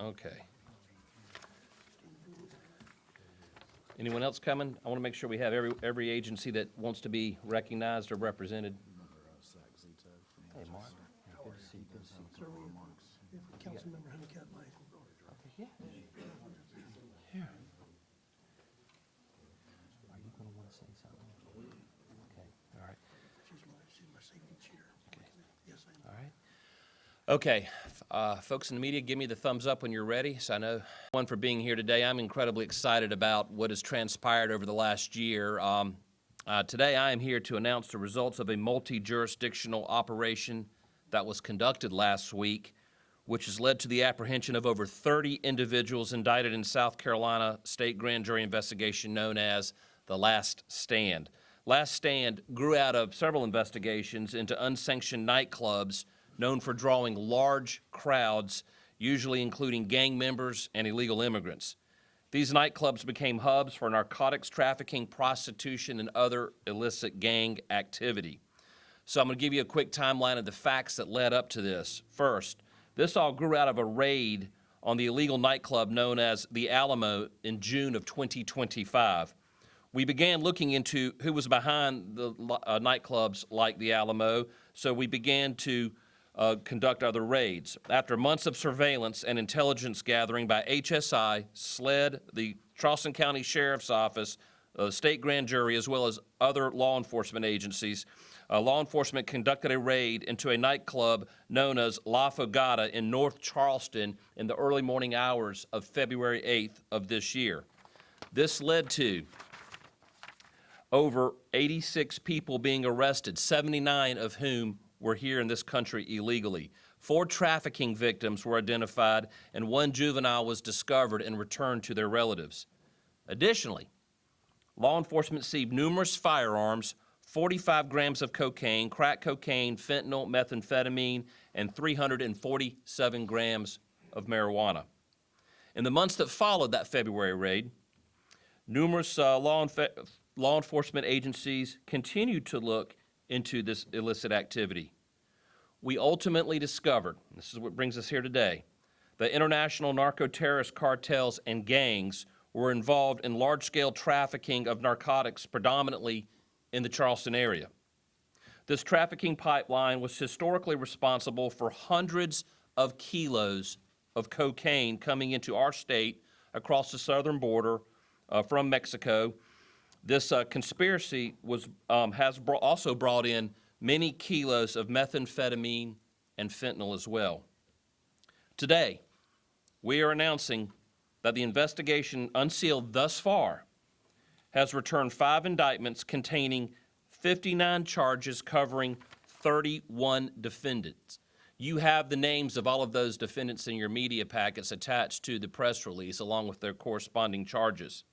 Okay. Anyone else coming? I want to make sure we have every agency that wants to be recognized or represented. Hey, Mark. Good to see you. Good to see you. Councilmember Honeycutt, Yeah. Here. Are you going to want to say something? Okay. All right. she's my safety chair. Okay. Yes, I am. All right. Okay, folks in the media, give me the thumbs up when you're ready. So I know everyone for being here today. I'm incredibly excited about what has transpired over the last year. Today I am here to announce the results of a multi-jurisdictional operation that was conducted last week, which has led to the apprehension of over 30 individuals indicted in South Carolina state grand jury investigation known as the Last Stand. Last Stand grew out of several investigations into unsanctioned nightclubs known for drawing large crowds, usually including gang members and illegal immigrants. These nightclubs became hubs for narcotics trafficking, prostitution, and other illicit gang activity. So I'm going to give you a quick timeline of the facts that led up to this. First, this all grew out of a raid on the illegal nightclub known as the Alamo in June of 2025. We began looking into who was behind the nightclubs like the Alamo, so we began to conduct other raids. After months of surveillance and intelligence gathering by HSI, SLED, the Charleston County Sheriff's Office, the state grand jury, as well as other law enforcement agencies, law enforcement conducted a raid into a nightclub known as La Fogata in North Charleston in the early morning hours of February 8th of this year. This led to over 86 people being arrested, 79 of whom were here in this country illegally. 4 trafficking victims were identified, and 1 juvenile was discovered and returned to their relatives. Additionally, law enforcement seized numerous firearms, 45 grams of cocaine, crack cocaine, fentanyl, methamphetamine, and 347 grams of marijuana. In the months that followed that February raid, numerous law enforcement agencies continued to look into this illicit activity. We ultimately discovered, this is what brings us here today, that international narco-terrorist cartels and gangs were involved in large-scale trafficking of narcotics, predominantly in the Charleston area. This trafficking pipeline was historically responsible for hundreds of kilos of cocaine coming into our state across the southern border from Mexico. This conspiracy has also brought in many kilos of methamphetamine and fentanyl as well. Today, we are announcing that the investigation unsealed thus far has returned 5 indictments containing 59 charges covering 31 defendants. You have the names of all of those defendants in your media packets attached to the press release along with their corresponding charges.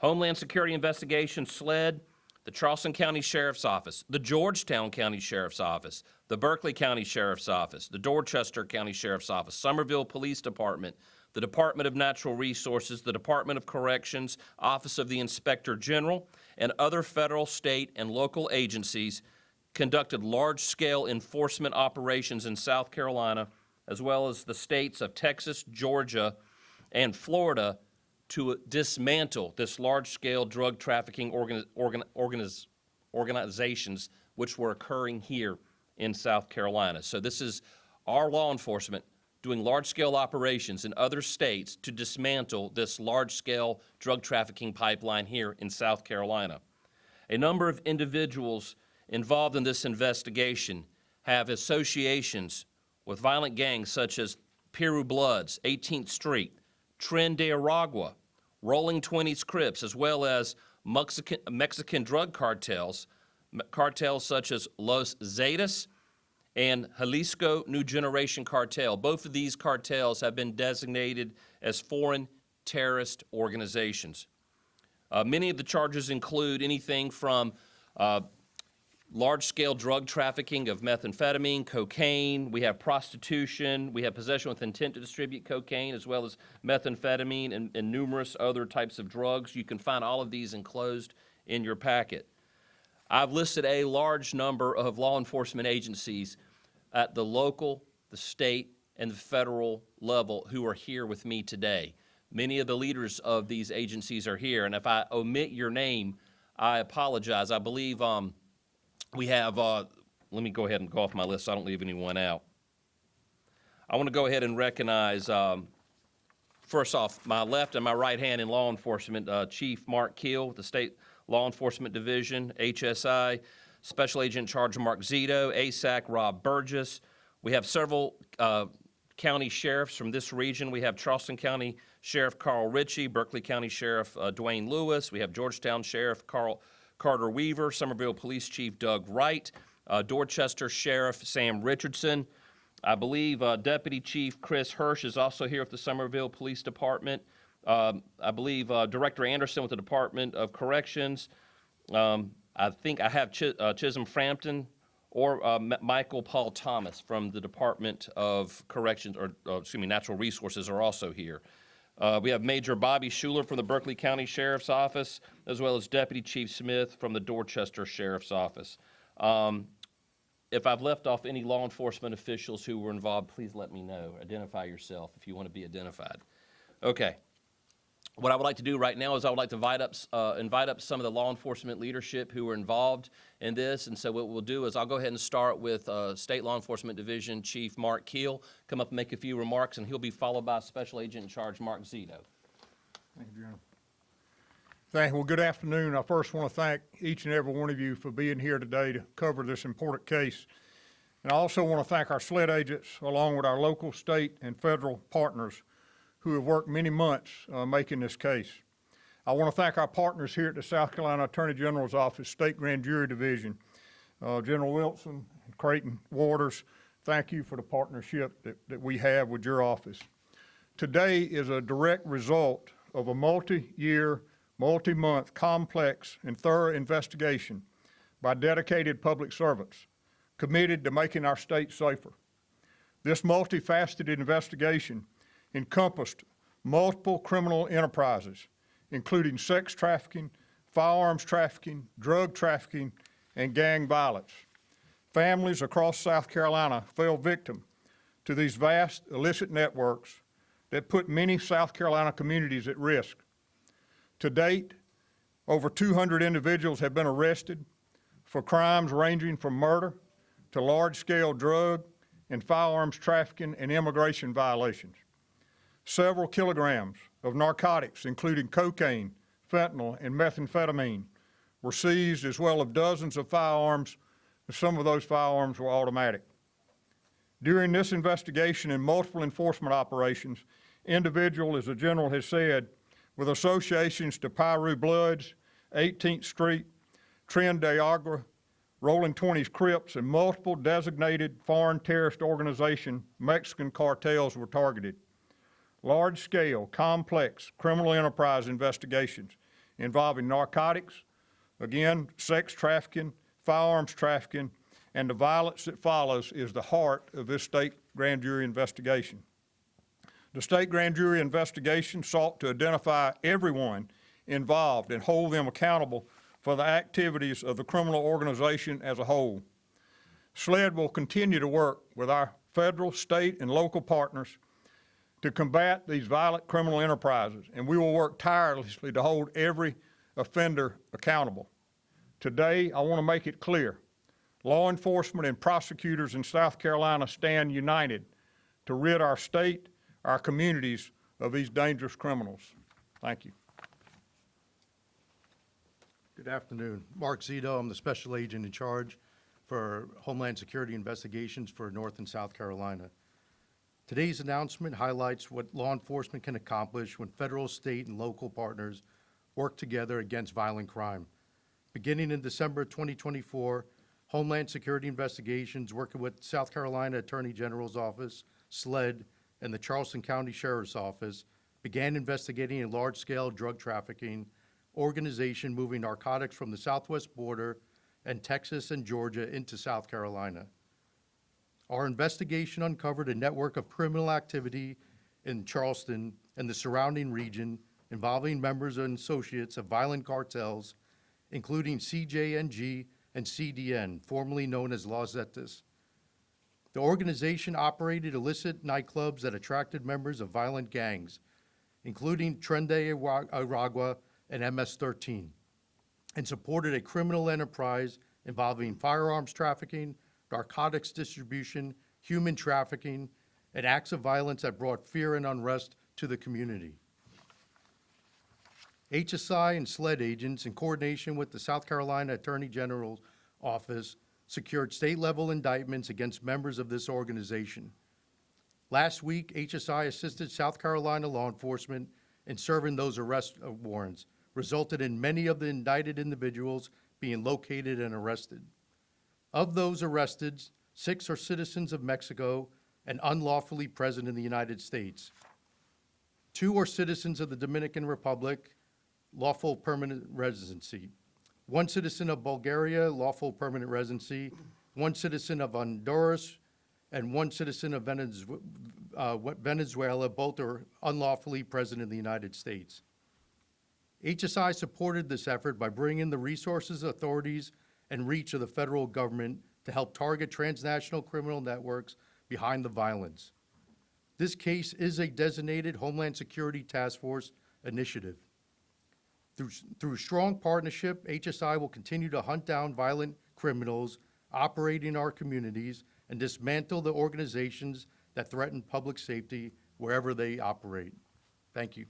Homeland Security Investigations, SLED, the Charleston County Sheriff's Office, the Georgetown County Sheriff's Office, the Berkeley County Sheriff's Office, the Dorchester County Sheriff's Office, Somerville Police Department, the Department of Natural Resources, the Department of Corrections, Office of the Inspector General, and other federal, state, and local agencies conducted large-scale enforcement operations in South Carolina, as well as the states of Texas, Georgia, and Florida, to dismantle this large-scale drug trafficking organizations which were occurring here in South Carolina. So this is our law enforcement doing large-scale operations in other states to dismantle this large-scale drug trafficking pipeline here in South Carolina. A number of individuals involved in this investigation have associations with violent gangs such as Piru Bloods, 18th Street, Tren de Aragua, Rolling 20s Crips, as well as Mexican drug cartels such as Los Zetas and Jalisco New Generation Cartel. Both of these cartels have been designated as foreign terrorist organizations. Many of the charges include anything from large-scale drug trafficking of methamphetamine, cocaine, we have prostitution, we have possession with intent to distribute cocaine, as well as methamphetamine and numerous other types of drugs. You can find all of these enclosed in your packet. I've listed a large number of law enforcement agencies at the local, the state, and the federal level who are here with me today. Many of the leaders of these agencies are here, and if I omit your name, I apologize. I believe we have, let me go ahead and go off my list so I don't leave anyone out. I want to go ahead and recognize, first off, my left and my right hand in law enforcement, Chief Mark Keel with the State Law Enforcement Division, HSI, Special Agent in Charge Mark Zito, ASAC Rob Burgess. We have several county sheriffs from this region. We have Charleston County Sheriff Carl Ritchie, Berkeley County Sheriff Dwayne Lewis. We have Georgetown Sheriff Carter Weaver, Somerville Police Chief Doug Wright, Dorchester Sheriff Sam Richardson. I believe Deputy Chief Chris Hirsch is also here with the Somerville Police Department. I believe Director Anderson with the Department of Corrections. I think I have Chisholm Frampton or Michael Paul Thomas from the Department of Corrections, or Natural Resources are also here. We have Major Bobby Schuler from the Berkeley County Sheriff's Office, as well as Deputy Chief Smith from the Dorchester Sheriff's Office. If I've left off any law enforcement officials who were involved, please let me know. Identify yourself if you want to be identified. Okay. What I would like to do right now is I would like to invite up some of the law enforcement leadership who were involved in this. And so what we'll do is I'll go ahead and start with State Law Enforcement Division Chief Mark Keel. Come up and make a few remarks, and he'll be followed by Special Agent in Charge Mark Zito. Thank you, General. Thank you. Well, good afternoon. I first want to thank each and every one of you for being here today to cover this important case. And I also want to thank our SLED agents, along with our local, state, and federal partners who have worked many months making this case. I want to thank our partners here at the South Carolina Attorney General's Office, State Grand Jury Division, General Wilson, Creighton Waters. Thank you for the partnership that we have with your office. Today is a direct result of a multi-year, multi-month, complex, and thorough investigation by dedicated public servants committed to making our state safer. This multifaceted investigation encompassed multiple criminal enterprises, including sex trafficking, firearms trafficking, drug trafficking, and gang violence. Families across South Carolina fell victim to these vast illicit networks that put many South Carolina communities at risk. To date, over 200 individuals have been arrested for crimes ranging from murder to large-scale drug and firearms trafficking and immigration violations. Several kilograms of narcotics, including cocaine, fentanyl, and methamphetamine, were seized, as well as dozens of firearms. Some of those firearms were automatic. During this investigation and multiple enforcement operations, individuals, as the General has said, with associations to Piru Bloods, 18th Street, Tren de Agua, Rolling 20s Crips, and multiple designated foreign terrorist organization Mexican cartels were targeted. Large-scale, complex criminal enterprise investigations involving narcotics, again, sex trafficking, firearms trafficking, and the violence that follows is the heart of this state grand jury investigation. The state grand jury investigation sought to identify everyone involved and hold them accountable for the activities of the criminal organization as a whole. SLED will continue to work with our federal, state, and local partners to combat these violent criminal enterprises, and we will work tirelessly to hold every offender accountable. Today, I want to make it clear, law enforcement and prosecutors in South Carolina stand united to rid our state, our communities of these dangerous criminals. Thank you. Good afternoon. Mark Zito, I'm the Special Agent in charge for Homeland Security Investigations for North and South Carolina. Today's announcement highlights what law enforcement can accomplish when federal, state, and local partners work together against violent crime. Beginning in December 2024, Homeland Security Investigations, working with South Carolina Attorney General's Office, SLED, and the Charleston County Sheriff's Office, began investigating a large-scale drug trafficking organization moving narcotics from the southwest border and Texas and Georgia into South Carolina. Our investigation uncovered a network of criminal activity in Charleston and the surrounding region involving members and associates of violent cartels, including CJNG and CDN, formerly known as Los Zetas. The organization operated illicit nightclubs that attracted members of violent gangs, including Tren de Aragua and MS-13, and supported a criminal enterprise involving firearms trafficking, narcotics distribution, human trafficking, and acts of violence that brought fear and unrest to the community. HSI and SLED agents, in coordination with the South Carolina Attorney General's Office, secured state-level indictments against members of this organization. Last week, HSI assisted South Carolina law enforcement in serving those arrest warrants, resulted in many of the indicted individuals being located and arrested. Of those arrested, 6 are citizens of Mexico and unlawfully present in the United States. 2 are citizens of the Dominican Republic, lawful permanent residency. 1 citizen of Bulgaria, lawful permanent residency. 1 citizen of Honduras, and 1 citizen of Venezuela, both are unlawfully present in the United States. HSI supported this effort by bringing the resources, authorities, and reach of the federal government to help target transnational criminal networks behind the violence. This case is a designated Homeland Security Task Force initiative. Through strong partnership, HSI will continue to hunt down violent criminals operating in our communities and dismantle the organizations that threaten public safety wherever they operate. Thank you.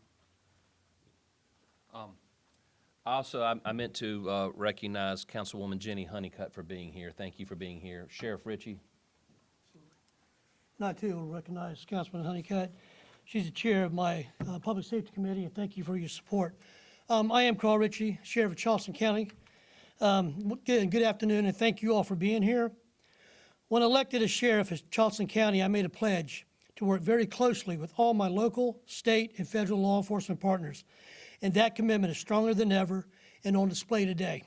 Also, I meant to recognize Councilwoman Jenny Honeycutt for being here. Thank you for being here. Sheriff Ritchie. And I too will recognize Councilman Honeycutt. She's the chair of my Public Safety Committee, and thank you for your support. I am Carl Ritchie, Sheriff of Charleston County. Good afternoon, and thank you all for being here. When elected as sheriff of Charleston County, I made a pledge to work very closely with all my local, state, and federal law enforcement partners, and that commitment is stronger than ever and on display today.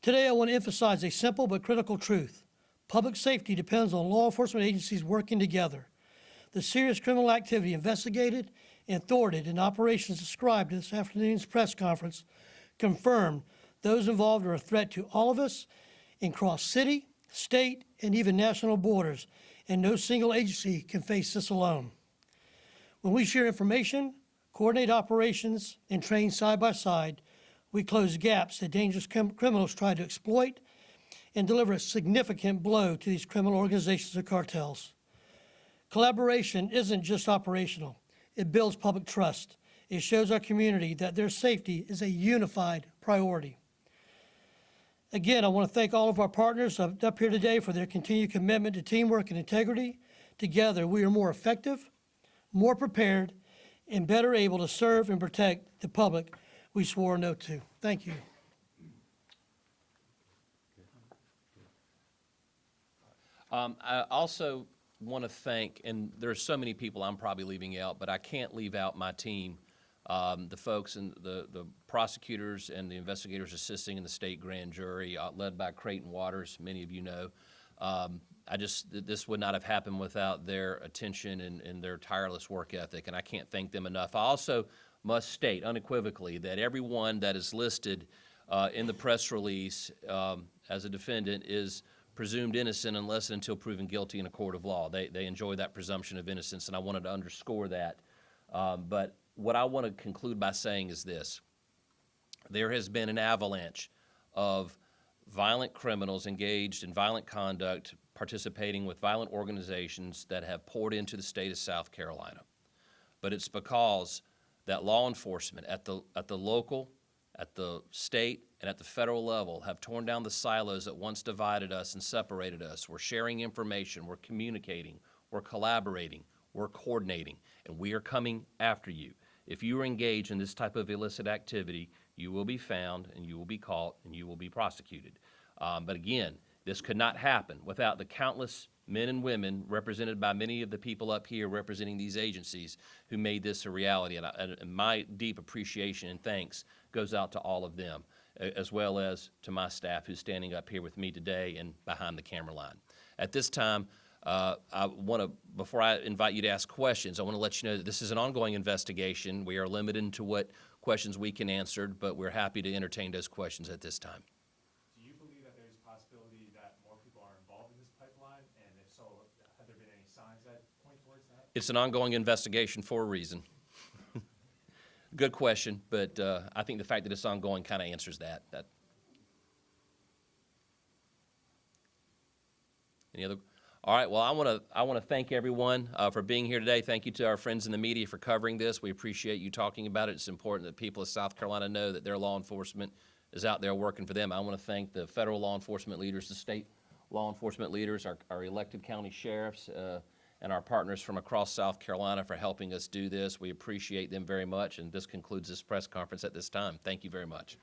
Today, I want to emphasize a simple but critical truth. Public safety depends on law enforcement agencies working together. The serious criminal activity investigated and thwarted in operations described in this afternoon's press conference confirmed those involved are a threat to all of us and cross city, state, and even national borders, and no single agency can face this alone. When we share information, coordinate operations, and train side by side, we close gaps that dangerous criminals try to exploit and deliver a significant blow to these criminal organizations and cartels. Collaboration isn't just operational. It builds public trust. It shows our community that their safety is a unified priority. Again, I want to thank all of our partners up here today for their continued commitment to teamwork and integrity. Together, we are more effective, more prepared, and better able to serve and protect the public we swore an oath to. Thank you. I also want to thank, and there's so many people I'm probably leaving out, but I can't leave out my team, the folks and the prosecutors and the investigators assisting in the state grand jury, led by Creighton Waters, many of you know. This would not have happened without their attention and their tireless work ethic, and I can't thank them enough. I also must state unequivocally that everyone that is listed in the press release as a defendant is presumed innocent unless and until proven guilty in a court of law. They enjoy that presumption of innocence, and I wanted to underscore that. But what I want to conclude by saying is this. There has been an avalanche of violent criminals engaged in violent conduct, participating with violent organizations that have poured into the state of South Carolina. But it's because that law enforcement at the local, at the state, and at the federal level have torn down the silos that once divided us and separated us. We're sharing information, we're communicating, we're collaborating, we're coordinating, and we are coming after you. If you are engaged in this type of illicit activity, you will be found, and you will be caught, and you will be prosecuted. But again, this could not happen without the countless men and women represented by many of the people up here representing these agencies who made this a reality. And my deep appreciation and thanks goes out to all of them, as well as to my staff who's standing up here with me today and behind the camera line. At this time, I want to, before I invite you to ask questions, I want to let you know that this is an ongoing investigation. We are limited to what questions we can answer, but we're happy to entertain those questions at this time. Do you believe that there's a possibility that more people are involved in this pipeline? And if so, signs that point towards that? It's an ongoing investigation for a reason. Good question, but I think the fact that it's ongoing kind of answers that. Any other? All right. Well, I want to thank everyone for being here today. Thank you to our friends in the media for covering this. We appreciate you talking about it. It's important that people of South Carolina know that their law enforcement is out there working for them. I want to thank the federal law enforcement leaders, the state law enforcement leaders, our elected county sheriffs, and our partners from across South Carolina for helping us do this. We appreciate them very much, and this concludes this press conference at this time. Thank you very much.